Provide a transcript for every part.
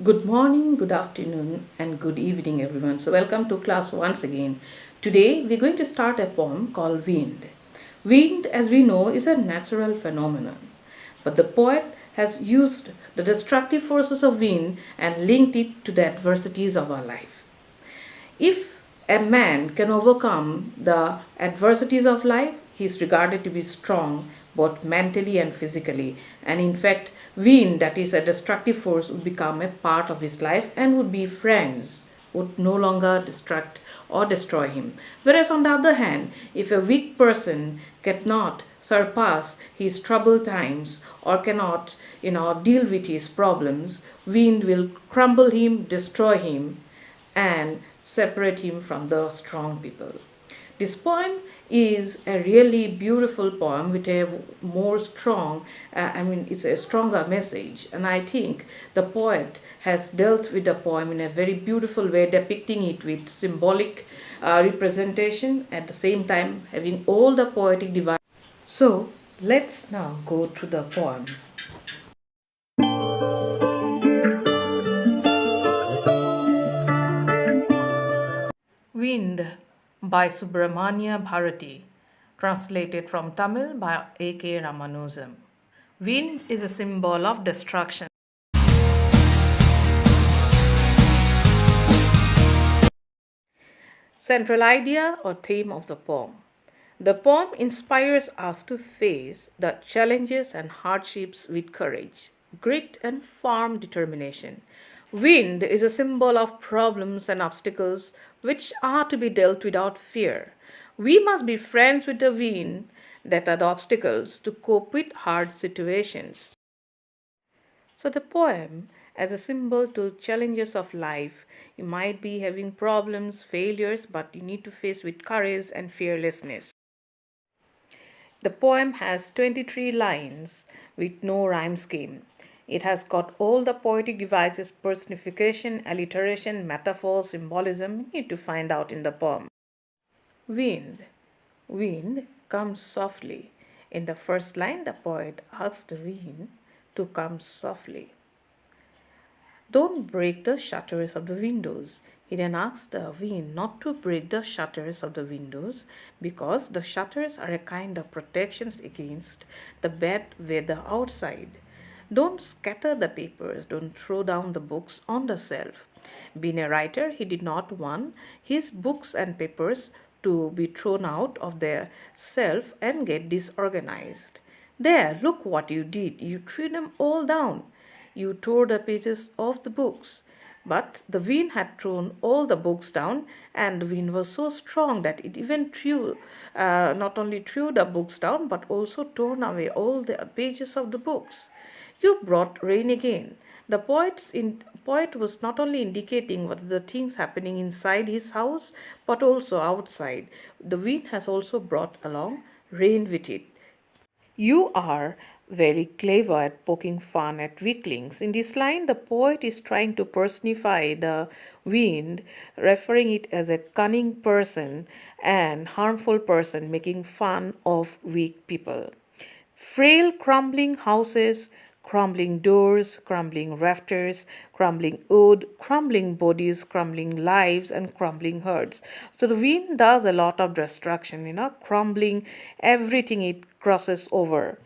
Good morning, good afternoon, and good evening, everyone. So, welcome to class once again. Today, we're going to start a poem called Wind. Wind, as we know, is a natural phenomenon, but the poet has used the destructive forces of wind and linked it to the adversities of our life. If a man can overcome the adversities of life, he is regarded to be strong both mentally and physically. And in fact, wind, that is a destructive force, would become a part of his life and would be friends, would no longer distract or destroy him. Whereas on the other hand, if a weak person cannot surpass his troubled times or cannot, deal with his problems, wind will crumble him, destroy him, and separate him from the strong people. This poem is a really beautiful poem with a more strong, it's a stronger message. And I think the poet has dealt with the poem in a very beautiful way, depicting it with symbolic representation, at the same time having all the poetic devices. So let's now go to the poem. Wind by Subramania Bharati, translated from Tamil by A.K. Ramanujam. Wind is a symbol of destruction. Central idea or theme of the poem. The poem inspires us to face the challenges and hardships with courage, grit, and firm determination. Wind is a symbol of problems and obstacles which are to be dealt without fear. We must be friends with the wind, that are the obstacles, to cope with hard situations. So, the poem, as a symbol to challenges of life, you might be having problems, failures, but you need to face with courage and fearlessness. The poem has 23 lines with no rhyme scheme. It has got all the poetic devices, personification, alliteration, metaphor, symbolism you need to find out in the poem. Wind. Wind comes softly. In the first line, the poet asks the wind to come softly. Don't break the shutters of the windows. He then asks the wind not to break the shutters of the windows because the shutters are a kind of protections against the bad weather outside. Don't scatter the papers, don't throw down the books on the shelf. Being a writer, he did not want his books and papers to be thrown out of their shelf and get disorganized. There, look what you did. You threw them all down. You tore the pages off the books. But the wind had thrown all the books down, and the wind was so strong that it even not only threw the books down, but also torn away all the pages of the books. You brought rain again. The poet was not only indicating what are the things happening inside his house, but also outside. The wind has also brought along rain with it. You are very clever at poking fun at weaklings. In this line, the poet is trying to personify the wind, referring it as a cunning person and harmful person, making fun of weak people. Frail, crumbling houses, crumbling doors, crumbling rafters, crumbling wood, crumbling bodies, crumbling lives, and crumbling herds. So the wind does a lot of destruction, crumbling everything it crosses over.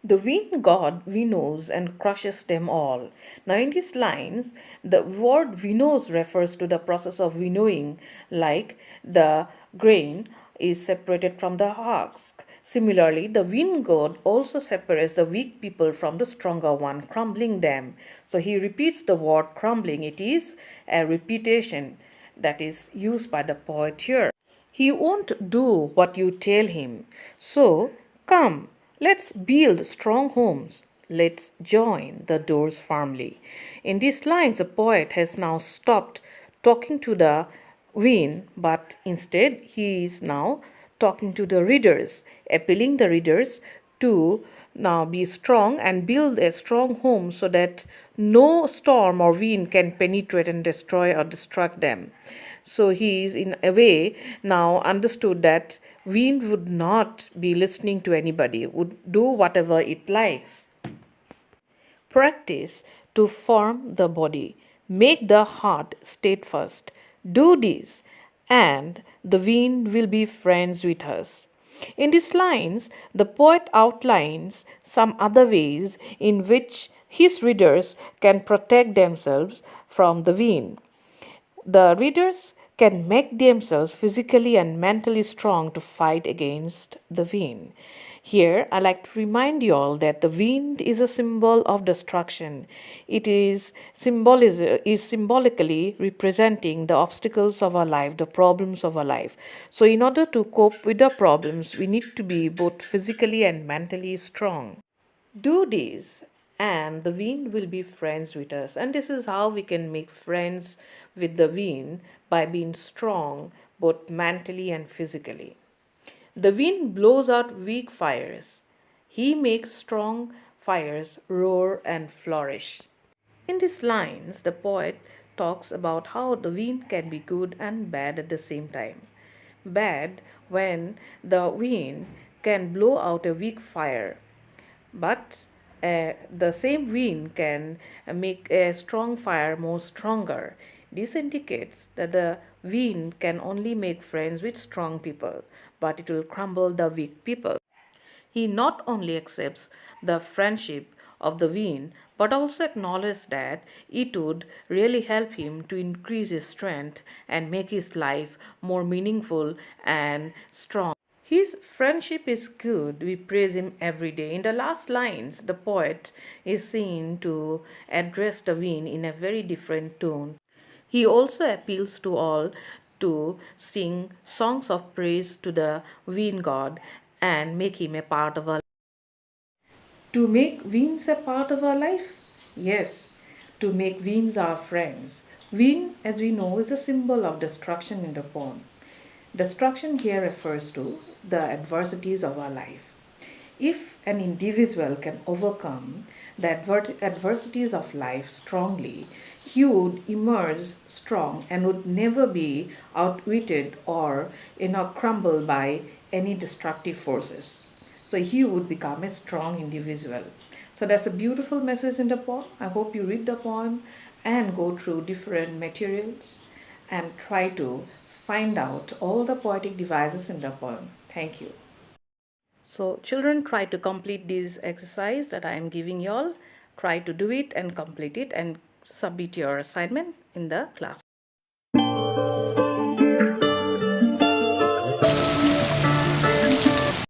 The wind god winnows and crushes them all. Now, in these lines, the word winnows refers to the process of winnowing, like the grain is separated from the husk. Similarly, the wind god also separates the weak people from the stronger one, crumbling them. So he repeats the word crumbling. It is a repetition that is used by the poet here. He won't do what you tell him. So, come, let's build strong homes. Let's join the doors firmly. In these lines, the poet has now stopped talking to the wind, but instead he is now talking to the readers, appealing the readers to now be strong and build a strong home so that no storm or wind can penetrate and destroy or destruct them. So he is in a way now understood that wind would not be listening to anybody, would do whatever it likes. Practice to form the body. Make the heart steadfast. Do this, and the wind will be friends with us. In these lines, the poet outlines some other ways in which his readers can protect themselves from the wind. The readers can make themselves physically and mentally strong to fight against the wind. Here, I like to remind you all that the wind is a symbol of destruction. It is symbolically representing the obstacles of our life, the problems of our life. So, in order to cope with the problems, we need to be both physically and mentally strong. Do this, and the wind will be friends with us. And this is how we can make friends with the wind, by being strong both mentally and physically. The wind blows out weak fires. He makes strong fires roar and flourish. In these lines, the poet talks about how the wind can be good and bad at the same time. Bad when the wind can blow out a weak fire, but the same wind can make a strong fire more stronger. This indicates that the wind can only make friends with strong people, but it will crumble the weak people. He not only accepts the friendship of the wind, but also acknowledges that it would really help him to increase his strength and make his life more meaningful and strong. His friendship is good. We praise him every day. In the last lines, the poet is seen to address the wind in a very different tone. He also appeals to all to sing songs of praise to the wind god and make him a part of our. To make winds a part of our life? Yes, to make winds our friends. Wind, as we know, is a symbol of destruction in the poem. Destruction here refers to the adversities of our life. If an individual can overcome the adversities of life strongly, he would emerge strong and would never be outwitted or crumbled by any destructive forces. So he would become a strong individual. So that's a beautiful message in the poem. I hope you read the poem and go through different materials and try to find out all the poetic devices in the poem. Thank you. So children, try to complete this exercise that I am giving you all. Try to do it and complete it and submit your assignment in the class.